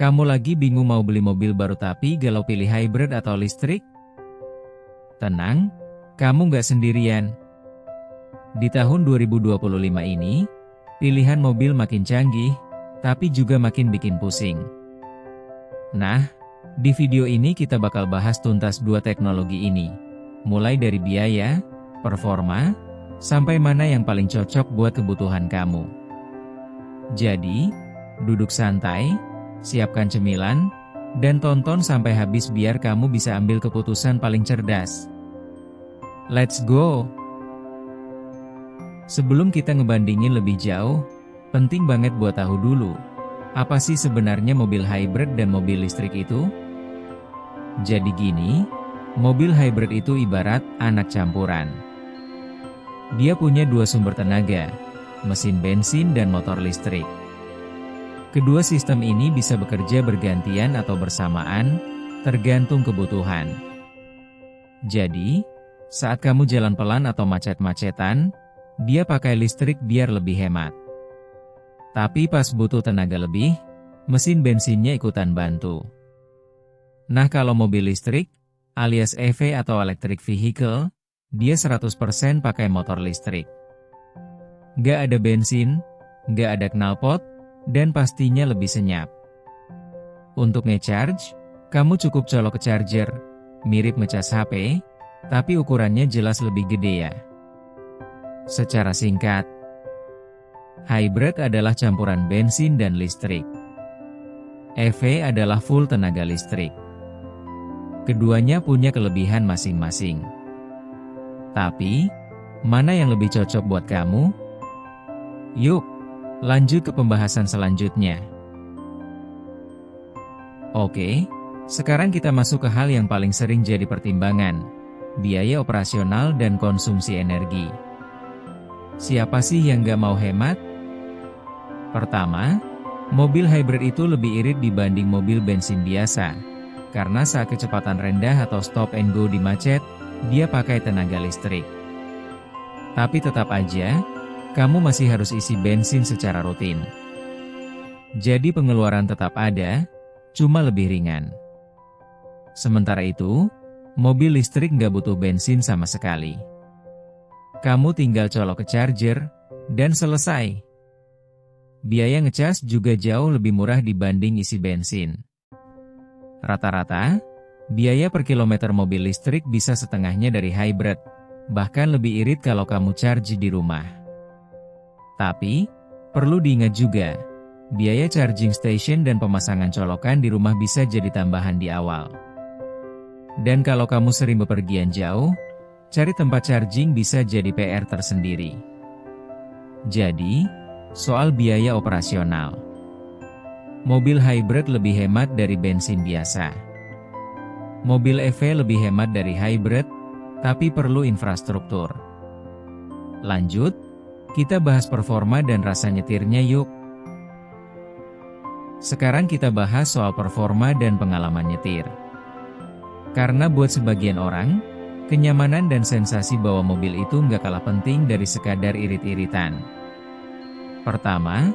Kamu lagi bingung mau beli mobil baru tapi galau pilih hybrid atau listrik? Tenang, kamu nggak sendirian. Di tahun 2025 ini, pilihan mobil makin canggih, tapi juga makin bikin pusing. Nah, di video ini kita bakal bahas tuntas dua teknologi ini. Mulai dari biaya, performa, sampai mana yang paling cocok buat kebutuhan kamu. Jadi, duduk santai, siapkan cemilan, dan tonton sampai habis biar kamu bisa ambil keputusan paling cerdas. Let's go! Sebelum kita ngebandingin lebih jauh, penting banget buat tahu dulu, apa sih sebenarnya mobil hybrid dan mobil listrik itu? Jadi gini, mobil hybrid itu ibarat anak campuran. Dia punya dua sumber tenaga, mesin bensin dan motor listrik. Kedua sistem ini bisa bekerja bergantian atau bersamaan, tergantung kebutuhan. Jadi, saat kamu jalan pelan atau macet-macetan, dia pakai listrik biar lebih hemat. Tapi pas butuh tenaga lebih, mesin bensinnya ikutan bantu. Nah kalau mobil listrik, alias EV atau electric vehicle, dia 100% pakai motor listrik. Gak ada bensin, gak ada knalpot, dan pastinya lebih senyap. Untuk nge-charge, kamu cukup colok ke charger, mirip ngecas HP, tapi ukurannya jelas lebih gede ya. Secara singkat, hybrid adalah campuran bensin dan listrik. EV adalah full tenaga listrik. Keduanya punya kelebihan masing-masing. Tapi, mana yang lebih cocok buat kamu? Yuk, lanjut ke pembahasan selanjutnya. Oke, sekarang kita masuk ke hal yang paling sering jadi pertimbangan, biaya operasional dan konsumsi energi. Siapa sih yang gak mau hemat? Pertama, mobil hybrid itu lebih irit dibanding mobil bensin biasa, karena saat kecepatan rendah atau stop and go di macet, dia pakai tenaga listrik. Tapi tetap aja, kamu masih harus isi bensin secara rutin. Jadi pengeluaran tetap ada, cuma lebih ringan. Sementara itu, mobil listrik nggak butuh bensin sama sekali. Kamu tinggal colok ke charger, dan selesai. Biaya ngecas juga jauh lebih murah dibanding isi bensin. Rata-rata, biaya per kilometer mobil listrik bisa setengahnya dari hybrid, bahkan lebih irit kalau kamu charge di rumah. Tapi, perlu diingat juga, biaya charging station dan pemasangan colokan di rumah bisa jadi tambahan di awal. Dan kalau kamu sering bepergian jauh, cari tempat charging bisa jadi PR tersendiri. Jadi, soal biaya operasional. Mobil hybrid lebih hemat dari bensin biasa. Mobil EV lebih hemat dari hybrid, tapi perlu infrastruktur. Lanjut, kita bahas performa dan rasa nyetirnya yuk. Sekarang kita bahas soal performa dan pengalaman nyetir. Karena buat sebagian orang, kenyamanan dan sensasi bawa mobil itu nggak kalah penting dari sekadar irit-iritan. Pertama,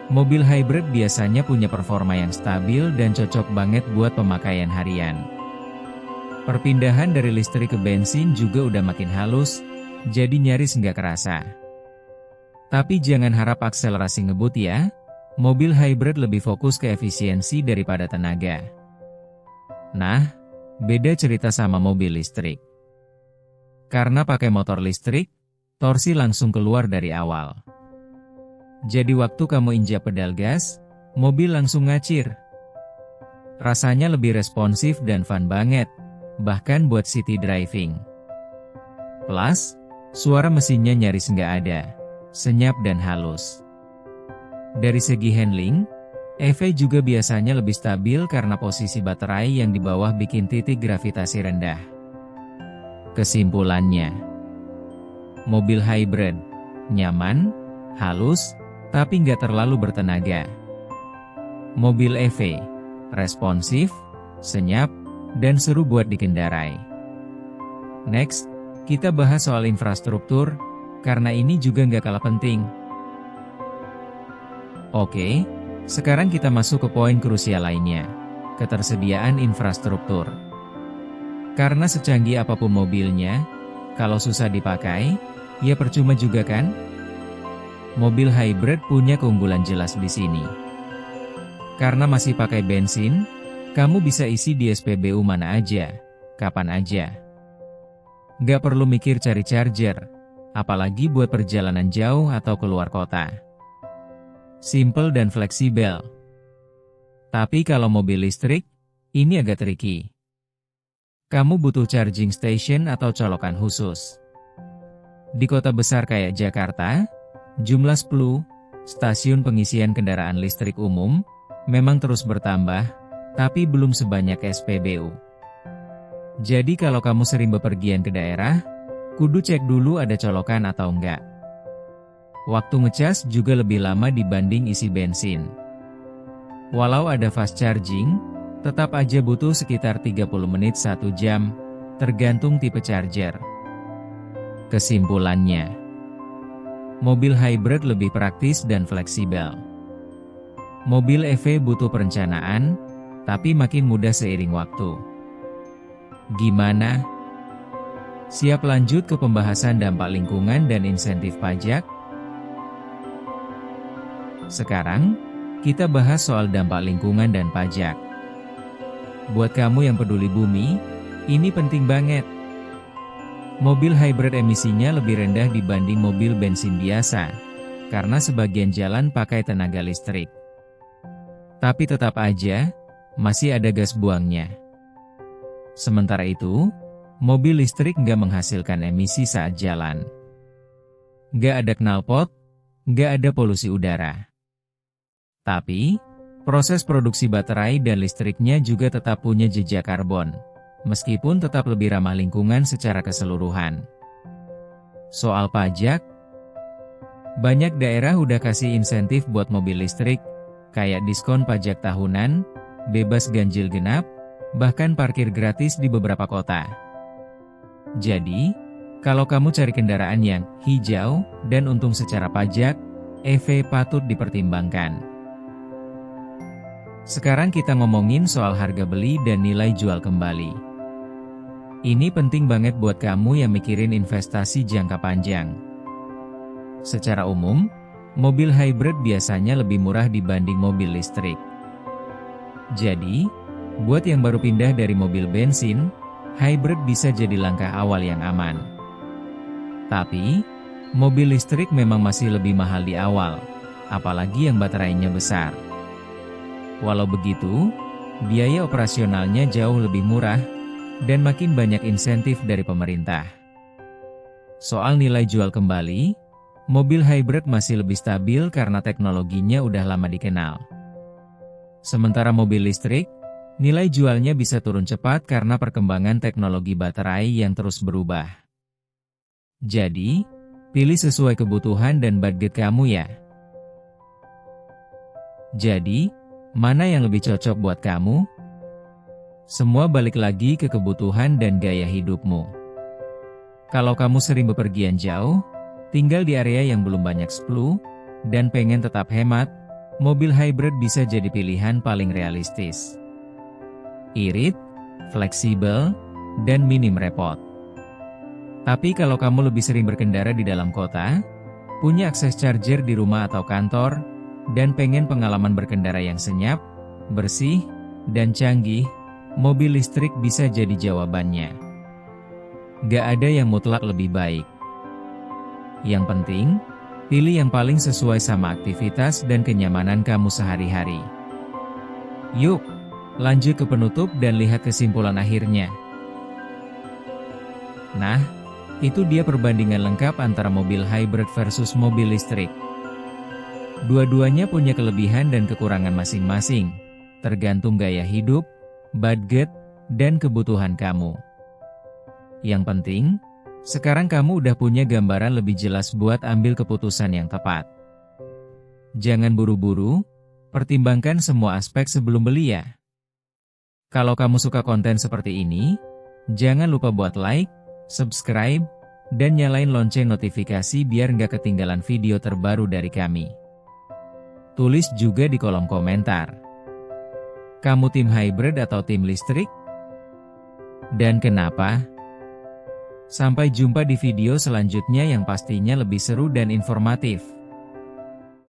mobil hybrid biasanya punya performa yang stabil dan cocok banget buat pemakaian harian. Perpindahan dari listrik ke bensin juga udah makin halus, jadi nyaris nggak kerasa. Tapi jangan harap akselerasi ngebut ya, mobil hybrid lebih fokus ke efisiensi daripada tenaga. Nah, beda cerita sama mobil listrik. Karena pakai motor listrik, torsi langsung keluar dari awal. Jadi waktu kamu injak pedal gas, mobil langsung ngacir. Rasanya lebih responsif dan fun banget, bahkan buat city driving. Plus, suara mesinnya nyaris nggak ada. Senyap dan halus. Dari segi handling, EV juga biasanya lebih stabil karena posisi baterai yang di bawah bikin titik gravitasi rendah. Kesimpulannya, mobil hybrid, nyaman, halus, tapi nggak terlalu bertenaga. Mobil EV, responsif, senyap, dan seru buat dikendarai. Next, kita bahas soal infrastruktur, karena ini juga nggak kalah penting. Oke, Sekarang kita masuk ke poin krusial lainnya, ketersediaan infrastruktur. Karena secanggih apapun mobilnya, kalau susah dipakai, ya percuma juga kan? Mobil hybrid punya keunggulan jelas di sini. Karena masih pakai bensin, kamu bisa isi di SPBU mana aja, kapan aja. Nggak perlu mikir cari charger, apalagi buat perjalanan jauh atau keluar kota. Simple dan fleksibel. Tapi kalau mobil listrik, ini agak tricky. Kamu butuh charging station atau colokan khusus. Di kota besar kayak Jakarta, jumlah 10 stasiun pengisian kendaraan listrik umum memang terus bertambah, tapi belum sebanyak SPBU. Jadi kalau kamu sering bepergian ke daerah, kudu cek dulu ada colokan atau enggak. Waktu ngecas juga lebih lama dibanding isi bensin. Walau ada fast charging, tetap aja butuh sekitar 30 menit 1 jam, tergantung tipe charger. Kesimpulannya, mobil hybrid lebih praktis dan fleksibel. Mobil EV butuh perencanaan, tapi makin mudah seiring waktu. Gimana? Siap lanjut ke pembahasan dampak lingkungan dan insentif pajak? Sekarang, kita bahas soal dampak lingkungan dan pajak. Buat kamu yang peduli bumi, ini penting banget. Mobil hybrid emisinya lebih rendah dibanding mobil bensin biasa, karena sebagian jalan pakai tenaga listrik. Tapi tetap aja, masih ada gas buangnya. Sementara itu, mobil listrik nggak menghasilkan emisi saat jalan. Nggak ada knalpot, nggak ada polusi udara. Tapi, proses produksi baterai dan listriknya juga tetap punya jejak karbon, meskipun tetap lebih ramah lingkungan secara keseluruhan. Soal pajak, banyak daerah udah kasih insentif buat mobil listrik, kayak diskon pajak tahunan, bebas ganjil genap, bahkan parkir gratis di beberapa kota. Jadi, kalau kamu cari kendaraan yang hijau dan untung secara pajak, EV patut dipertimbangkan. Sekarang kita ngomongin soal harga beli dan nilai jual kembali. Ini penting banget buat kamu yang mikirin investasi jangka panjang. Secara umum, mobil hybrid biasanya lebih murah dibanding mobil listrik. Jadi, buat yang baru pindah dari mobil bensin, hybrid bisa jadi langkah awal yang aman. Tapi, mobil listrik memang masih lebih mahal di awal, apalagi yang baterainya besar. Walau begitu, biaya operasionalnya jauh lebih murah, dan makin banyak insentif dari pemerintah. Soal nilai jual kembali, mobil hybrid masih lebih stabil karena teknologinya udah lama dikenal. Sementara mobil listrik, nilai jualnya bisa turun cepat karena perkembangan teknologi baterai yang terus berubah. Jadi, pilih sesuai kebutuhan dan budget kamu ya. Jadi, mana yang lebih cocok buat kamu? Semua balik lagi ke kebutuhan dan gaya hidupmu. Kalau kamu sering bepergian jauh, tinggal di area yang belum banyak splu, dan pengen tetap hemat, mobil hybrid bisa jadi pilihan paling realistis. Irit, fleksibel, dan minim repot. Tapi kalau kamu lebih sering berkendara di dalam kota, punya akses charger di rumah atau kantor, dan pengen pengalaman berkendara yang senyap, bersih, dan canggih, mobil listrik bisa jadi jawabannya. Gak ada yang mutlak lebih baik. Yang penting, pilih yang paling sesuai sama aktivitas dan kenyamanan kamu sehari-hari. Yuk, lanjut ke penutup dan lihat kesimpulan akhirnya. Nah, itu dia perbandingan lengkap antara mobil hybrid versus mobil listrik. Dua-duanya punya kelebihan dan kekurangan masing-masing, tergantung gaya hidup, budget, dan kebutuhan kamu. Yang penting, sekarang kamu udah punya gambaran lebih jelas buat ambil keputusan yang tepat. Jangan buru-buru, pertimbangkan semua aspek sebelum beli ya. Kalau kamu suka konten seperti ini, jangan lupa buat like, subscribe, dan nyalain lonceng notifikasi biar nggak ketinggalan video terbaru dari kami. Tulis juga di kolom komentar. Kamu tim hybrid atau tim listrik? Dan kenapa? Sampai jumpa di video selanjutnya yang pastinya lebih seru dan informatif.